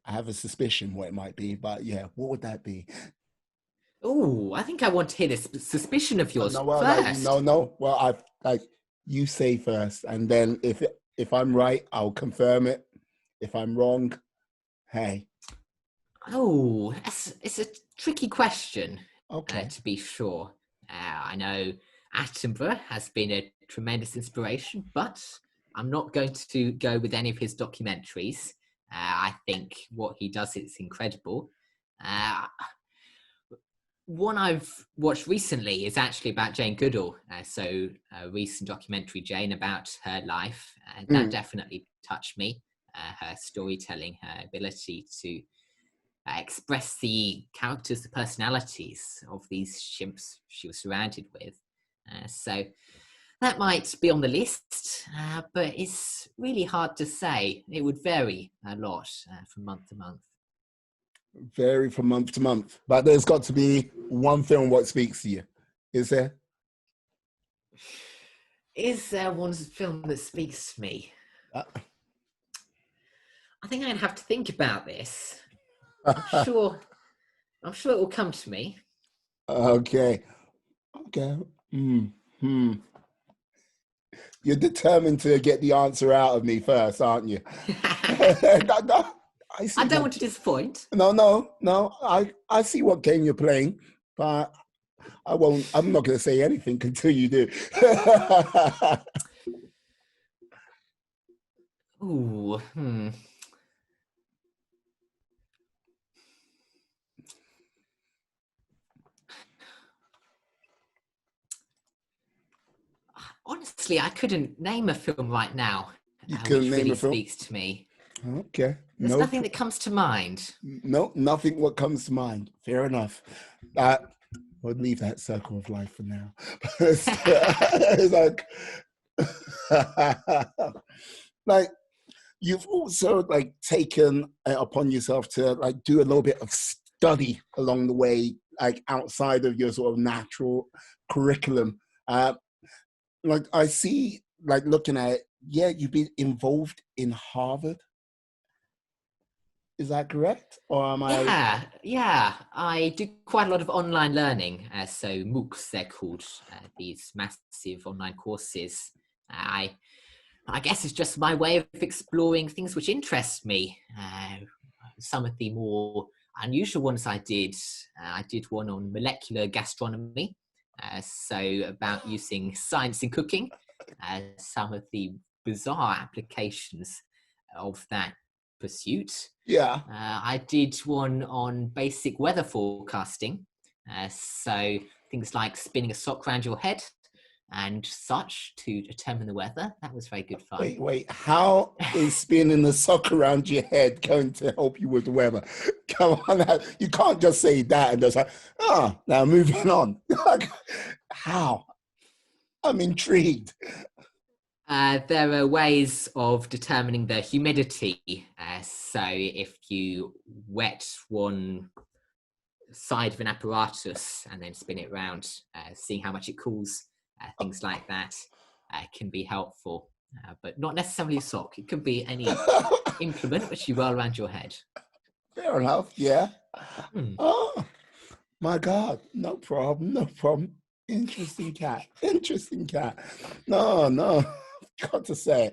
I have a suspicion what it might be, but yeah, what would that be? Oh, I think I want to hear this suspicion of yours No, well, first. no. Well, I like, you say first, and then if I'm right, I'll confirm it. If I'm wrong, hey, Oh, it's a tricky question, okay, to be sure. I know Attenborough has been a tremendous inspiration, but I'm not going to go with any of his documentaries. I think what he does is incredible. One I've watched recently is actually about Jane Goodall. So a recent documentary, Jane, about her life. That definitely touched me. Her storytelling, her ability to express the characters, the personalities of these chimps she was surrounded with. So that might be on the list, but it's really hard to say. It would vary a lot from month to month. vary from month to month, but there's got to be one film what speaks to you, is there? Is there one film that speaks to me? Uh, I think I'm gonna have to think about this. I'm sure it will come to me. okay, okay. Hmm. You're determined to get the answer out of me first, aren't you? No, I see. I don't want to disappoint. No. I see what game you're playing, but I won't. I'm not going to say anything until you do. Ooh, Honestly, I couldn't name a film right now You couldn't which name really a film? speaks to me. Okay. There's nothing that comes to mind. No, nothing what comes to mind. Fair enough. We'll leave that circle of life for now. It's like, like, you've also like taken it upon yourself to like do a little bit of study along the way, like outside of your sort of natural curriculum. Like, I see, like, looking at it, yeah, you've been involved in Harvard. Is that correct? Or am I? Yeah. I do quite a lot of online learning. So MOOCs, they're called, these massive online courses. I guess it's just my way of exploring things which interest me. Some of the more unusual ones I did one on molecular gastronomy. So about using science in cooking. Some of the bizarre applications of that pursuit. Yeah. I did one on basic weather forecasting. So things like spinning a sock around your head and such to determine the weather. That was very good fun. Wait. How is spinning the sock around your head going to help you with the weather? Come on, now. You can't just say that and just like, now moving on. How? I'm intrigued. There are ways of determining the humidity. So if you wet one side of an apparatus and then spin it around, seeing how much it cools, things like that can be helpful. But not necessarily a sock. It could be any implement which you whirl around your head. Fair enough, yeah. Oh, my God. No problem. Interesting cat. No. Got to say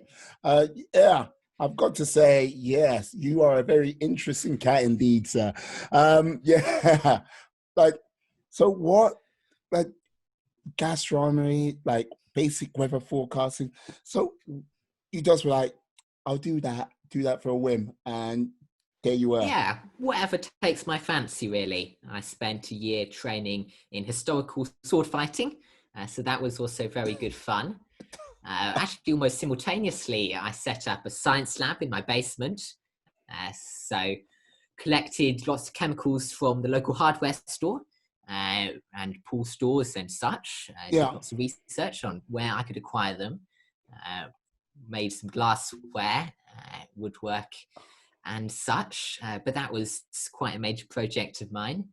it. Yeah, I've got to say, yes, you are a very interesting cat indeed, sir. Yeah. Like, so what, like, gastronomy, like basic weather forecasting. So you just were like, I'll do that for a whim. And there you were. Yeah, whatever takes my fancy, really. I spent a year training in historical sword fighting, so that was also very good fun. Actually, almost simultaneously, I set up a science lab in my basement. So collected lots of chemicals from the local hardware store and pool stores and such. Did lots of research on where I could acquire them. Made some glassware, woodwork and such, but that was quite a major project of mine.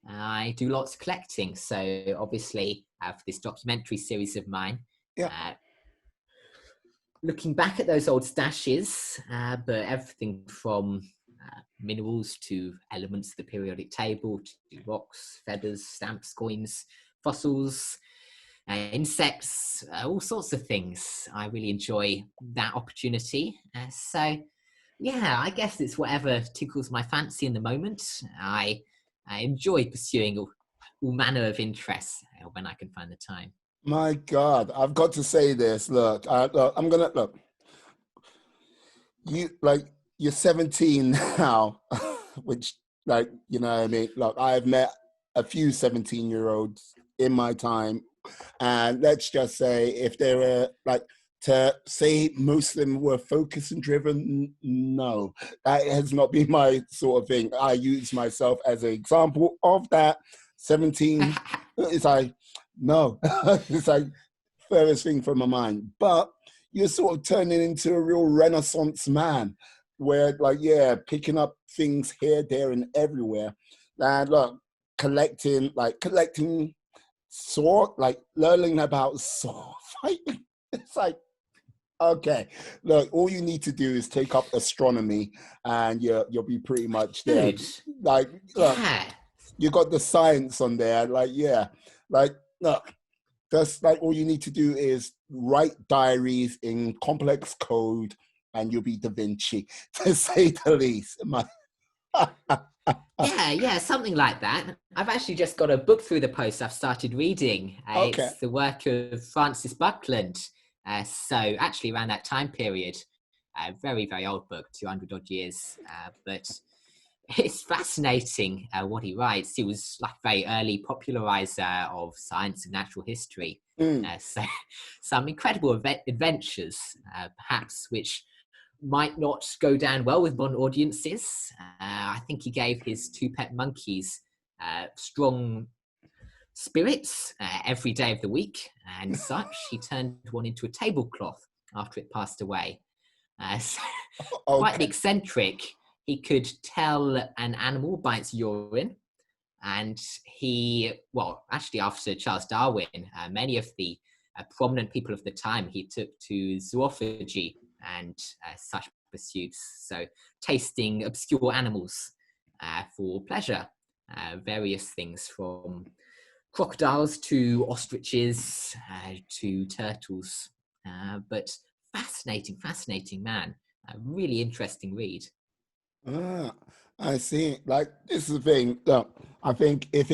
I do lots of collecting, so obviously for this documentary series of mine, looking back at those old stashes, but everything from minerals to elements of the periodic table, to rocks, feathers, stamps, coins, fossils, insects, all sorts of things. I really enjoy that opportunity. So yeah, I guess it's whatever tickles my fancy in the moment. I enjoy pursuing all manner of interests when I can find the time. My God, I've got to say this. Look, I'm gonna look. You're 17 now, which, like, you know what I mean? Look, I've met a few 17-year-olds in my time, and let's just say if they were like, to say most of them were focused and driven, no, that has not been my sort of thing. I use myself as an example of that. 17, it's like, no, it's like furthest thing from my mind. But you're sort of turning into a real Renaissance man, where, like, yeah, picking up things here, there, and everywhere. And look, collecting sword, like learning about sword fighting. It's like, okay, look, all you need to do is take up astronomy and you'll be pretty much there. Dude, Like, look, yeah. you got the science on there. Like, yeah, like, look, just like all you need to do is write diaries in complex code and you'll be Da Vinci, to say the least. Yeah, something like that. I've actually just got a book through the post I've started reading. Okay. It's the work of Francis Buckland. So actually around that time period, very, very old book, 200 odd years. But it's fascinating what he writes. He was like a very early popularizer of science and natural history. So some incredible adventures, perhaps, which might not go down well with modern audiences. I think he gave his two pet monkeys strong spirits every day of the week and such. He turned one into a tablecloth after it passed away. So quite an eccentric. He could tell an animal by its urine. And actually after Charles Darwin, many of the prominent people of the time he took to zoophagy and such pursuits. So tasting obscure animals for pleasure, various things from crocodiles to ostriches to turtles. But fascinating man. A really interesting read. I see. Like, this is the thing. Look, I think if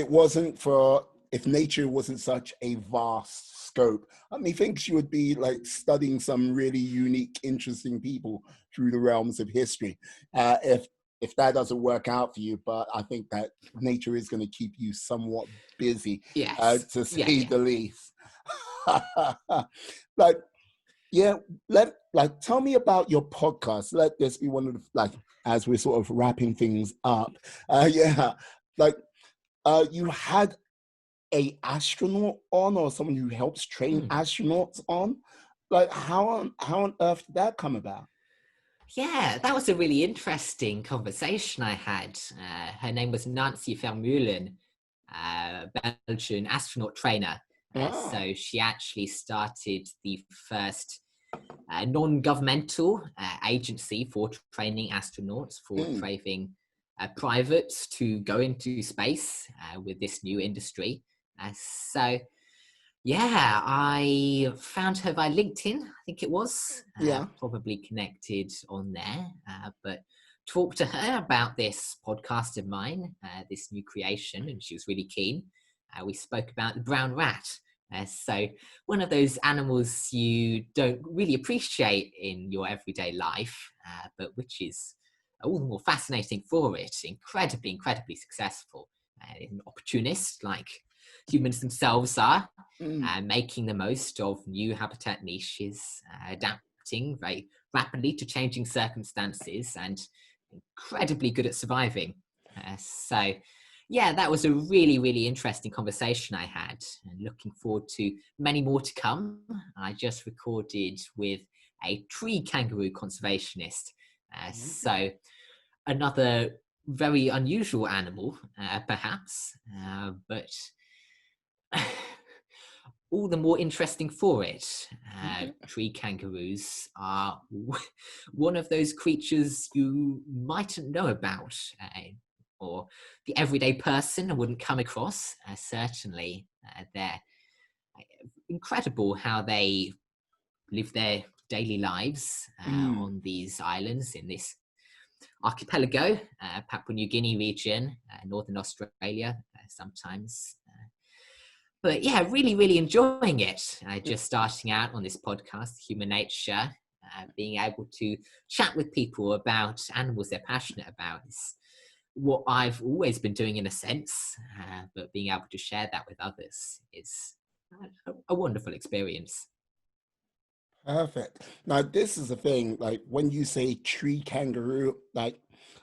nature wasn't such a vast scope, I mean, think you would be like studying some really unique, interesting people through the realms of history. If that doesn't work out for you, but I think that nature is going to keep you somewhat busy, Yes. to say the least. like, yeah, tell me about your podcast. Let this be one of the, like, as we're sort of wrapping things up. Yeah, like, you had a astronaut on, or someone who helps train astronauts on. Like, how on earth did that come about? Yeah, that was a really interesting conversation I had. Her name was Nancy Vermeulen, Belgian astronaut trainer. Ah. So she actually started the first non-governmental agency for training astronauts, for training privates to go into space with this new industry. So yeah, I found her by LinkedIn, I think it was. Yeah. Probably connected on there, but talked to her about this podcast of mine, this new creation, and she was really keen. We spoke about the brown rat. So one of those animals you don't really appreciate in your everyday life, but which is all the more fascinating for it. Incredibly successful. An opportunist like humans themselves are, making the most of new habitat niches, adapting very rapidly to changing circumstances, and incredibly good at surviving. So, yeah, that was a really interesting conversation I had, and looking forward to many more to come. I just recorded with a tree kangaroo conservationist. So, another very unusual animal, perhaps, but all the more interesting for it. Tree kangaroos are one of those creatures you mightn't know about, or the everyday person wouldn't come across. Certainly, they're incredible how they live their daily lives on these islands in this archipelago, Papua New Guinea region, northern Australia, sometimes. But yeah, really enjoying it. Just starting out on this podcast, Human Nature, being able to chat with people about animals they're passionate about is what I've always been doing in a sense, but being able to share that with others is a wonderful experience. Perfect. Now, this is the thing. Like, when you say tree kangaroo, like,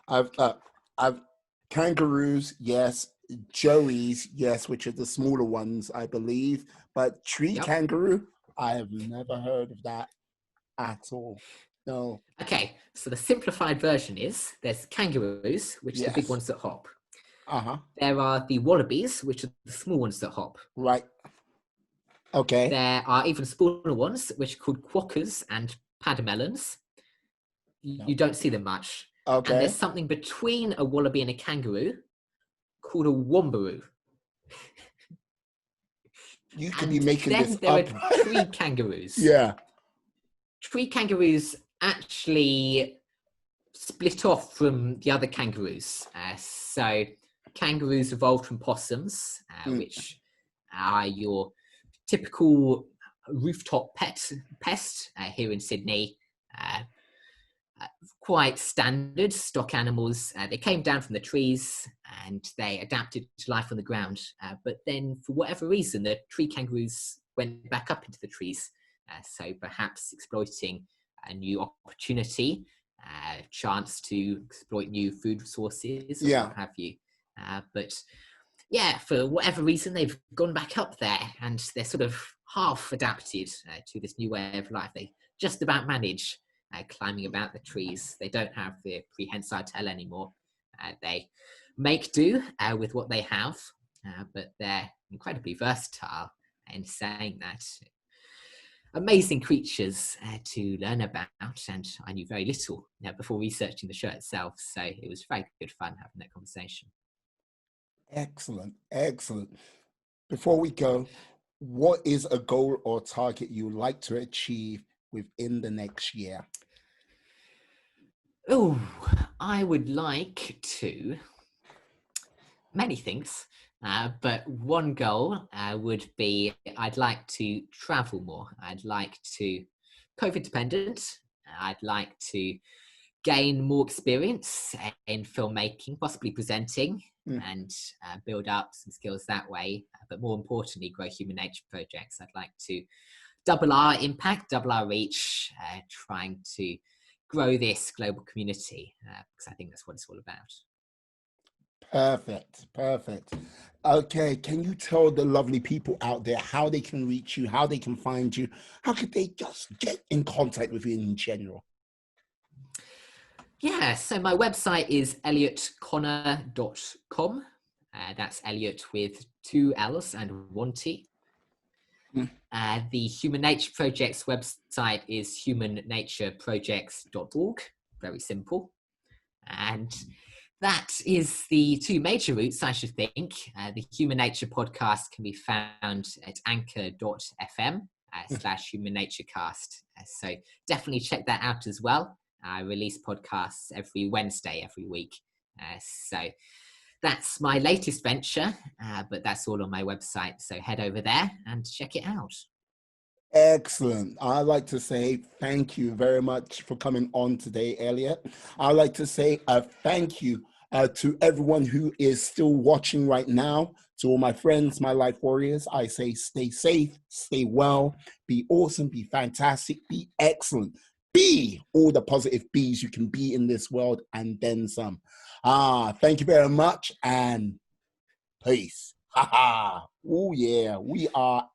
I've kangaroos, yes, joeys, yes, which are the smaller ones, I believe. But tree Yep. kangaroo, I have never heard of that at all. No. Okay, so the simplified version is there's kangaroos, which are the big Yes. ones that hop. Uh-huh. There are the wallabies, which are the small ones that hop. Right. Okay. There are even smaller ones, which are called quokkas and padamelons. You don't see them much. And there's Okay. something between a wallaby and a kangaroo called a wombaroo. You could be And making then this there up. are tree kangaroos. Yeah. Tree kangaroos actually split off from the other kangaroos. So kangaroos evolved from possums, which are your typical rooftop pest here in Sydney. Quite standard stock animals. They came down from the trees and they adapted to life on the ground. But then, for whatever reason, the tree kangaroos went back up into the trees. So perhaps exploiting a new opportunity, chance to exploit new food sources, or what have you. But yeah, for whatever reason, they've gone back up there and they're sort of half adapted to this new way of life. They just about manage climbing about the trees. They don't have the prehensile tail anymore. They make do with what they have, but they're incredibly versatile. In saying that, amazing creatures to learn about, and I knew very little before researching the show itself. So it was very good fun having that conversation. Excellent. Excellent. Before we go, what is a goal or target you would like to achieve within the next year? Oh, I would like to, many things, but one goal would be I'd like to travel more. I'd like to, COVID dependent, I'd like to gain more experience in filmmaking, possibly presenting, Mm. and build up some skills that way. But more importantly, grow human nature projects. I'd like to double our impact, double our reach, trying to grow this global community, because I think that's what it's all about. Perfect, perfect. Okay, can you tell the lovely people out there how they can reach you, how they can find you? How could they just get in contact with you in general? Yeah, so my website is elliotconnor.com. That's Elliot with 2 L's and 1 T. Mm. The Human Nature Project's website is humannatureprojects.org. Very simple. And that is the 2 major routes, I should think. The Human Nature podcast can be found at anchor.fm /Human Nature Cast. So definitely check that out as well. I release podcasts every Wednesday, every week. So that's my latest venture, but that's all on my website. So head over there and check it out. Excellent. I'd like to say thank you very much for coming on today, Elliot. I'd like to say a thank you to everyone who is still watching right now. To all my friends, my life warriors, I say stay safe, stay well, be awesome, be fantastic, be excellent. Be all the positive bees you can be in this world and then some. Thank you very much and peace. Ha ha. Oh yeah, we are